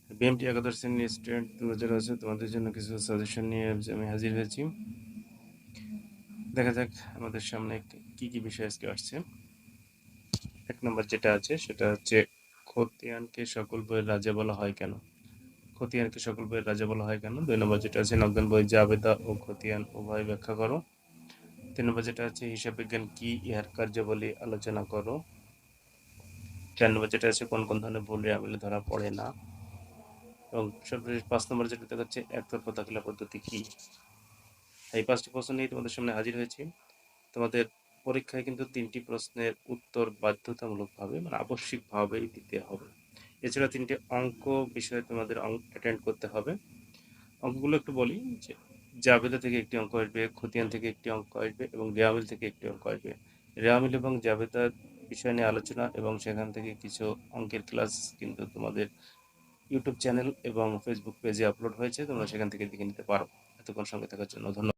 BMT একাদশ শ্রেণীর student তোমরা যারা আছে তোমাদের জন্য কিছু সাজেশন নিয়ে আমি হাজির হয়েছি। দেখা যাক আমাদের সামনে কি কি বিষয় আজকে আসছে। 1 নম্বর যেটা আছে সেটা হচ্ছে খতিয়ানকে সকল বইয়ের রাজা বলা হয় কেন? খতিয়ানকে সকল বইয়ের রাজা বলা হয় কেন? 2 নম্বর যেটা আছে নগ্ন বই জাবেদা ও খতিয়ান উভয় ব্যাখ্যা করো। 3 নম্বর যেটা আছে হিসাব বিজ্ঞান কি, ইহার কার্যাবলী আলোচনা করো। 4 নম্বর যেটা আছে কোন কোন ধরনের ভুল রেয়ামিলে ধরা পড়ে না, এবং সর্বশেষ 5 নম্বর যেটা দেখাচ্ছে একতরফা দাখিলা পদ্ধতি কি। এই 5টি প্রশ্ন নিয়ে তোমাদের সামনে হাজির হয়েছি। তোমাদের পরীক্ষায় কিন্তু 3টি প্রশ্নের উত্তর বাধ্যতামূলকভাবে মানে আবশ্যিকভাবেই দিতে হবে। এছাড়া 3টে অঙ্ক বিষয়ে তোমাদের অ্যাটেন্ড করতে হবে। অঙ্কগুলো একটু বলি যে জাবেদা থেকে একটি অঙ্ক আসবে, খতিয়ান থেকে একটি অঙ্ক আসবে এবং রেয়ামিল থেকে একটি অঙ্ক আসবে। রেয়ামিল এবং জাবেদার বিষয় নিয়ে আলোচনা এবং সেখান থেকে কিছু অঙ্কের ক্লাস কিন্তু তোমাদের ইউটিউব চ্যানেল এবং ফেসবুক পেজে আপলোড হয়েছে, তোমরা সেখান থেকে দেখে নিতে পারো। এতক্ষণ সঙ্গে থাকার জন্য ধন্যবাদ।